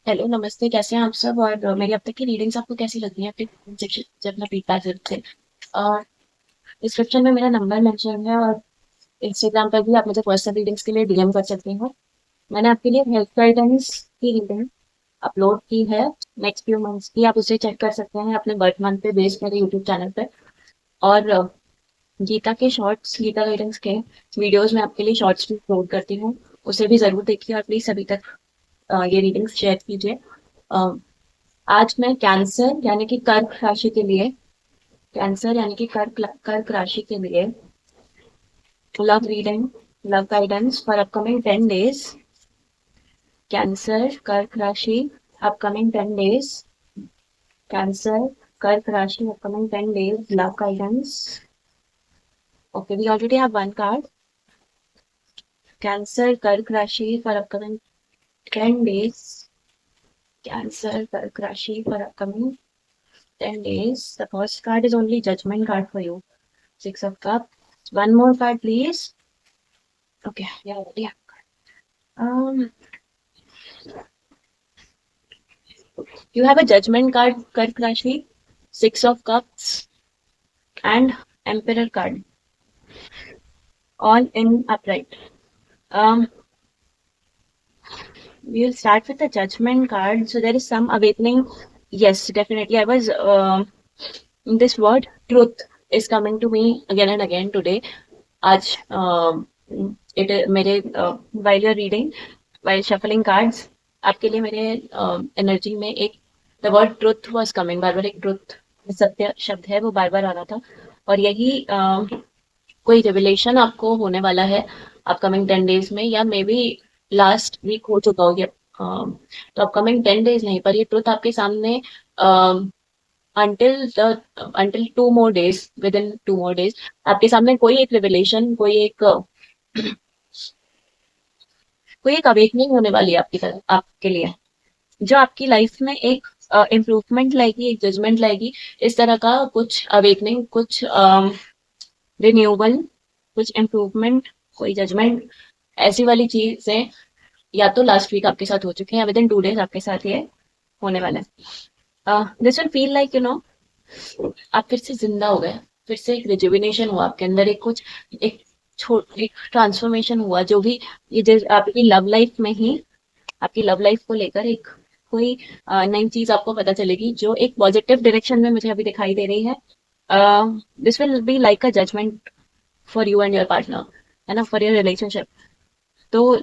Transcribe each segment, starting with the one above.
Hello, नमस्ते। कैसे हैं आप सब? और मेरी अब तक की रीडिंग्स आपको कैसी लगी हैं? अपने सेक्शन से अपना फीडबैक जरूर थे। और डिस्क्रिप्शन में मेरा नंबर मेंशन है, और इंस्टाग्राम पर भी आप मुझे पर्सनल रीडिंग्स के लिए डीएम कर सकते हो। मैंने आपके लिए हेल्थ गाइडेंस की रीडिंग अपलोड की है नेक्स्ट फ्यू मंथ्स की। आप उसे चेक कर सकते हैं अपने बर्थ मंथ पे बेस्ड मेरे यूट्यूब चैनल पे। और गीता के शॉर्ट्स, गीता गाइडेंस के वीडियोस में आपके लिए शॉर्ट्स भी अपलोड करती हूँ। उसे भी जरूर देखिए और प्लीज सभी तक ये रीडिंग्स शेयर कीजिए। अ, आज मैं कैंसर यानी कि कर्क राशि के लिए, कैंसर यानी कि कर्क कर्क राशि के लिए love reading, love guidance for upcoming 10 days। Cancer कर्क राशि अपकमिंग 10 days। कैंसर कर्क राशि upcoming 10 days love guidance. Okay, we already have one card. Cancer कर्क राशि फॉर अपकमिंग 10 days। कैंसर कर्क राशि for upcoming 10 days। The first card is only judgment card for you. Six of Cups. One more card, please. Okay, yeah, yeah. Um, you have a judgment card, Kark Rashi, Six of Cups, and Emperor card, all in upright. Um, we'll start with the judgment card. So there is some awakening. Yes, definitely. I was this word truth is coming to me again and again today. आज it मेरे while you're reading, while shuffling cards, आपके लिए मेरे energy में एक the word truth was coming. बार बार एक ट्रुथ, सत्य शब्द है, वो बार बार आ रहा था। और यही कोई रिविलेशन आपको होने वाला है अपकमिंग 10 days में, या मे बी लास्ट वीक हो चुका हो ये। तो अपकमिंग 10 days नहीं, पर ये ट्रुथ आपके सामने until the until 2 more days, with in 2 more days आपके सामने कोई एक रिविलेशन, कोई एक अवेकनिंग होने वाली है आपकी तरफ, आपके लिए, जो आपकी लाइफ में एक इम्प्रूवमेंट लाएगी, एक जजमेंट लाएगी। इस तरह का कुछ अवेकनिंग, कुछ रिन्यूअल, कुछ इम्प्रूवमेंट, कोई जजमेंट, ऐसी वाली चीजें या तो लास्ट वीक आपके साथ हो चुके हैं या विद इन 2 days आपके साथ ये होने वाला है। दिस विल फील लाइक आप फिर से जिंदा हो गए, फिर से एक रिजुविनेशन हुआ आपके अंदर, एक एक ट्रांसफॉर्मेशन हुआ। जो भी ये आपकी लव लाइफ में ही, आपकी लव लाइफ को लेकर एक कोई नई चीज आपको पता चलेगी, जो एक पॉजिटिव डायरेक्शन में मुझे अभी दिखाई दे रही है। This will be like a judgement for you and your partner, है ना, फॉर योर रिलेशनशिप। तो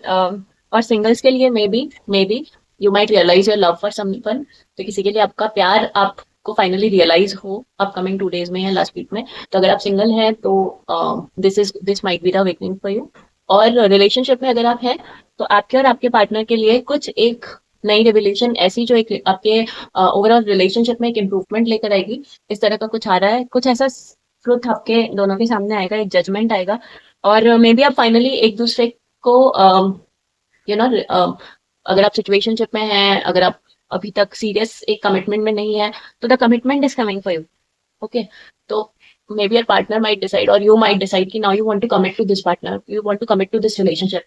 और सिंगल्स के लिए maybe you might realise your love for someone. तो किसी के लिए आपका प्यार आपको फाइनली रियलाइज हो अपकमिंग 2 days में या लास्ट वीक में। तो अगर आप सिंगल हैं तो this might be the awakening for you. और रिलेशनशिप में अगर आप हैं तो आपके और आपके पार्टनर के लिए कुछ एक नई रेवल्यूशन ऐसी, जो एक आपके ओवरऑल रिलेशनशिप में एक इम्प्रूवमेंट लेकर आएगी। इस तरह का कुछ आ रहा है, कुछ ऐसा ट्रुथ आपके दोनों के सामने आएगा, एक जजमेंट आएगा। और मे बी आप फाइनली एक दूसरे को यू नो अगर आप सिचुएशनशिप में हैं, अगर आप अभी तक सीरियस एक कमिटमेंट में नहीं है, तो the commitment is coming for you. Okay, तो maybe your partner might decide, और यू माइट डिसाइड कि now you want to commit to this partner, you want to commit to this relationship.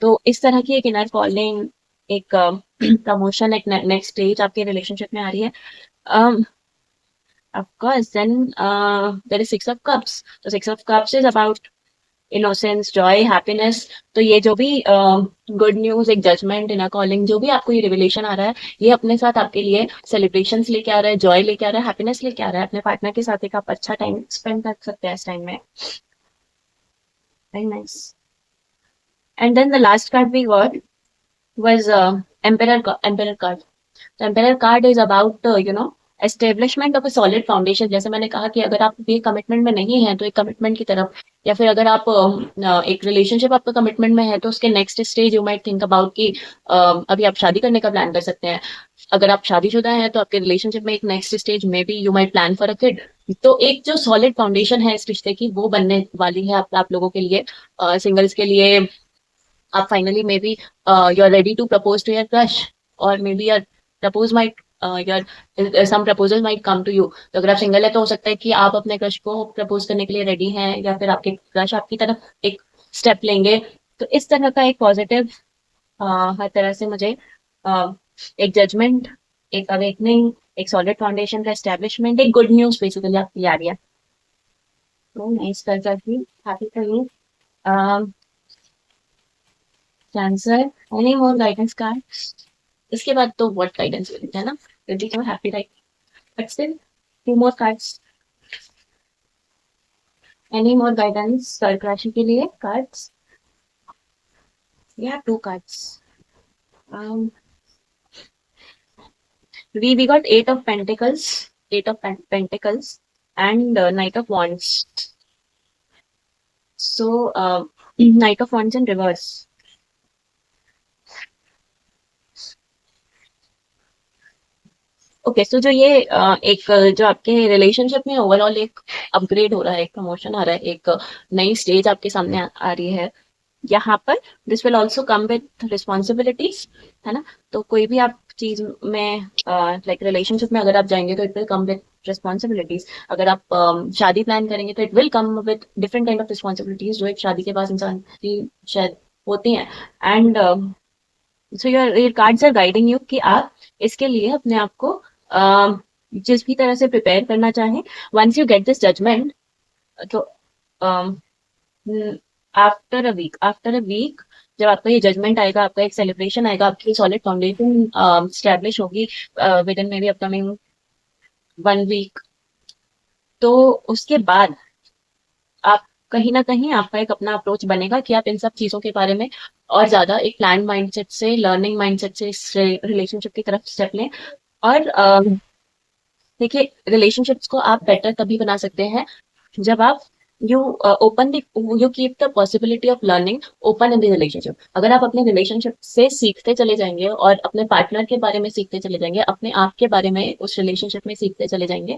तो इस तरह की एक inner calling, एक promotion, एक नेक्स्ट स्टेज आपके रिलेशनशिप में आ रही है। um, of course, then there is Six of Cups. So Six of Cups is about innocence, Joy, happiness. तो ये जो भी गुड न्यूज, एक जजमेंट, इनर कॉलिंग, जो भी आपको ये रिविलेशन आ रहा है, ये अपने साथ आपके लिए सेलिब्रेशंस लेके आ रहा है, जॉय लेके आ रहा है, हैप्पीनेस लेके आ रहा है। अपने पार्टनर के साथ एक आप अच्छा टाइम स्पेंड कर सकते हैं इस टाइम में। Very nice. And then the last card we got was emperor card. तो emperor card is about establishment of a solid foundation। जैसे मैंने कहा कि अगर आप ये कमिटमेंट में नहीं है तो एक कमिटमेंट की तरफ, या फिर अगर आप एक रिलेशनशिप आपका कमिटमेंट में है तो उसके next stage you might think about कि अभी आप शादी करने का प्लान कर सकते हैं। अगर आप शादीशुदा हैं तो आपके रिलेशनशिप में एक नेक्स्ट स्टेज में भी you might plan for a kid. तो एक जो सॉलिड फाउंडेशन है इस रिश्ते की, वो बनने वाली है आप लोगों के लिए। सिंगल्स के लिए आप finally maybe you are ready to propose to your crush, और maybe your propose might your some proposal might come to you. तो अगर आप सिंगल है तो हो सकता है कि आप अपने क्रश को प्रपोज करने के लिए रेडी हैं, या फिर आपके क्रश आपकी तरफ एक स्टेप लेंगे। तो इस तरह का एक पॉजिटिव हर तरह से मुझे एक जजमेंट, एक अवेकनिंग, एक सॉलिड फाउंडेशन का एस्टेब्लिशमेंट, एक गुड न्यूज बेसिकली आपकी आ रही है। तो नाइस करके happy for you. Cancer, any more guidance card? इसके बाद तो व्हाट गाइडेंस मिलता है ना, क्योंकि तो happy right, but still two more cards. Any more guidance कर्क राशि के लिए कार्ड्स? या two cards. um, we got eight of pentacles, pentacles, and knight of wands. So knight of wands in reverse. Okay, so जो ये एक जो आपके रिलेशनशिप में ओवरऑल एक अपग्रेड हो रहा है, एक प्रमोशन आ रहा है, एक नई स्टेज आपके सामने आ रही है, यहाँ पर this will also come with responsibilities, है ना। तो कोई भी आप चीज में लाइक रिलेशनशिप में अगर आप जाएंगे तो it will come with responsibilities. अगर आप शादी प्लान करेंगे तो it will come with different kind of responsibilities, जो एक शादी के बाद इंसान की शायद होती हैं। And so your cards are guiding you कि आप इसके लिए अपने आप को जिस भी तरह से प्रिपेयर करना चाहें। Once you get this judgement, तो आफ्टर अ वीक जब आपका ये जजमेंट आएगा, आपका एक सेलिब्रेशन आएगा, आपकी सॉलिड फाउंडेशन स्टैब्लिश होगी within maybe upcoming 1 week, तो उसके बाद आप कहीं ना कहीं आपका एक अपना अप्रोच बनेगा कि आप इन सब चीजों के बारे में और ज्यादा एक प्लान माइंडसेट से, लर्निंग माइंडसेट से इस रिलेशनशिप की तरफ स्टेप लें। और देखिए, रिलेशनशिप्स को आप बेटर तभी बना सकते हैं जब आप you open you keep the possibility of learning open in the relationship. अगर आप अपने रिलेशनशिप से सीखते चले जाएंगे और अपने पार्टनर के बारे में सीखते चले जाएंगे, अपने आप के बारे में उस रिलेशनशिप में सीखते चले जाएंगे,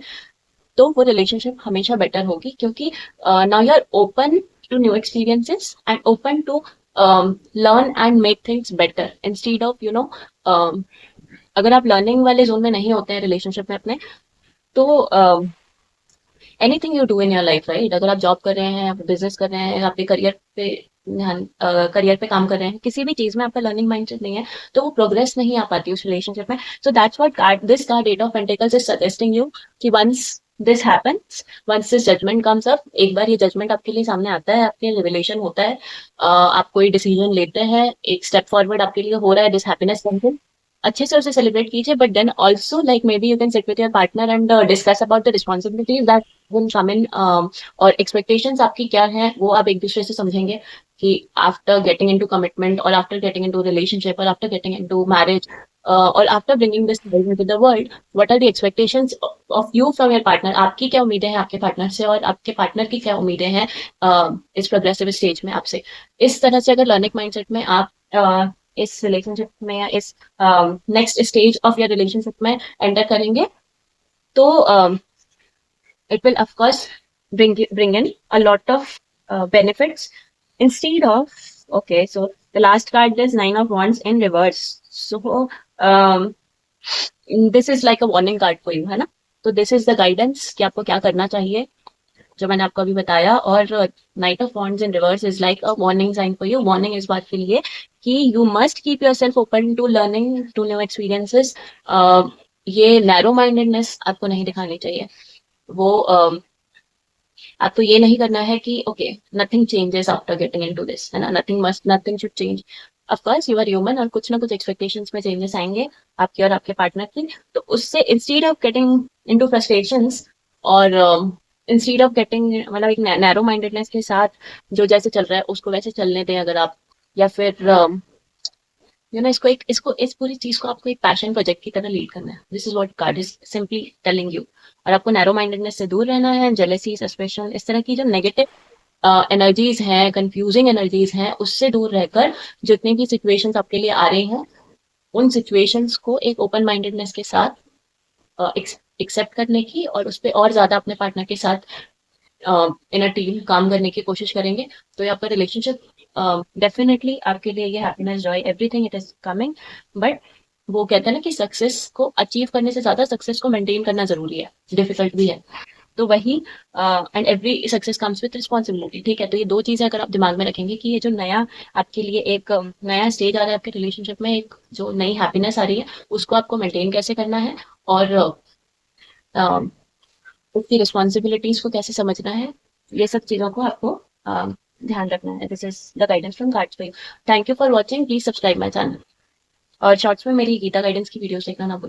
तो वो रिलेशनशिप हमेशा बेटर होगी, क्योंकि now you are open to new experiences and open to learn and make things better instead of अगर आप लर्निंग वाले जोन में नहीं होते हैं रिलेशनशिप में अपने, तो anything you do in your life, right, अगर आप जॉब कर रहे हैं, आप बिजनेस कर रहे हैं, आपके करियर पे काम कर रहे हैं, किसी भी चीज में आपका लर्निंग माइंडसेट नहीं है, तो वो प्रोग्रेस नहीं आ पाती उस रिलेशनशिप में। So that's what this card eight of pentacles is suggesting you कि once this happens, once this judgement comes up, एक बार ये जजमेंट आपके लिए सामने आता है, आपके रिलेशन होता है, आप कोई डिसीजन लेते हैं, एक स्टेप फॉरवर्ड आपके लिए हो रहा है, दिस हैप्पीनेस कम्स इन, अच्छे से उसे सेलिब्रेट कीजिए। But then also like maybe you can sit with your partner and discuss about the responsibilities that will come in, और एक्सपेक्टेशंस आपकी क्या हैं वो आप एक दूसरे से समझेंगे कि आफ्टर गेटिंग इनटू कमिटमेंट, और आफ्टर गेटिंग इनटू रिलेशनशिप, और आफ्टर गेटिंग इनटू मैरिज, और after bringing this into the world, what are the expectations of you from your partner. आपकी क्या उम्मीदें हैं आपके पार्टनर से, और आपके पार्टनर की क्या उम्मीदें हैं इस प्रोग्रेसिव स्टेज में आपसे। इस तरह से अगर लर्निंग माइंडसेट में आप इस रिलेशनशिप में या इस next stage of your relationship में एंटर करेंगे, तो it will of course bring in a lot of benefits instead of, okay, so the last card is Nine of Wands in reverse. So um, this is like a warning card for you, है ना। तो this is the guidance कि आपको क्या करना चाहिए, जो मैंने आपको अभी बताया। और knight of wands in reverse is like a warning sign for you, warning इस बात के लिए कि you must keep yourself open to learning, to new experiences. ये नैरो माइंडेडनेस आपको नहीं दिखानी चाहिए। वो आपको ये नहीं करना है कि okay nothing changes after getting into this, है ना, nothing should change. Of course you are human, और कुछ ना कुछ एक्सपेक्टेशंस में चेंजेस आएंगे आपके और आपके पार्टनर की। तो उससे instead of getting into frustrations, और इंस्टीड ऑफ गेटिंग मतलब एक नैरो माइंडेडनेस के साथ जो जैसे चल रहा है उसको वैसे चलने दें अगर आप, या फिर इसको इस पूरी चीज को आपको एक पैशन प्रोजेक्ट की तरह लीड करना है। This is what card is simply telling you. और आपको नैरो माइंडेडनेस से दूर रहना है, जेलेसी, सस्पेशन, इस तरह की जो नेगेटिव एनर्जीज हैं, कंफ्यूजिंग एनर्जीज हैं, उससे दूर रहकर जितनी भी सिचुएशंस आपके लिए आ रही हैं, उन सिचुएशंस को एक ओपन माइंडेडनेस के साथ एक्सेप्ट करने की, और उस पर और ज्यादा अपने पार्टनर के साथ इन अ टीम काम करने की कोशिश करेंगे, तो ये आपका रिलेशनशिप डेफिनेटली आपके लिए ये happiness, Joy, everything it is coming. But वो कहते हैं ना कि सक्सेस को अचीव करने से ज्यादा सक्सेस को मेंटेन करना जरूरी है, डिफिकल्ट भी है। तो वही and every success comes with responsibility, ठीक है। तो ये दो चीजें अगर आप दिमाग में रखेंगे कि ये जो नया आपके लिए एक नया स्टेज आ रहा है आपके रिलेशनशिप में, एक जो नई हैप्पीनेस आ रही है, उसको आपको मेंटेन कैसे करना है, और उसकी रिस्पॉन्सिबिलिटीज को कैसे समझना है, ये सब चीजों को आपको ध्यान रखना है। This is the guidance from cards for you. Thank you for watching, please subscribe my channel. और शॉर्ट्स में मेरी गीता गाइडेंस की वीडियोस देखना ना भूलें।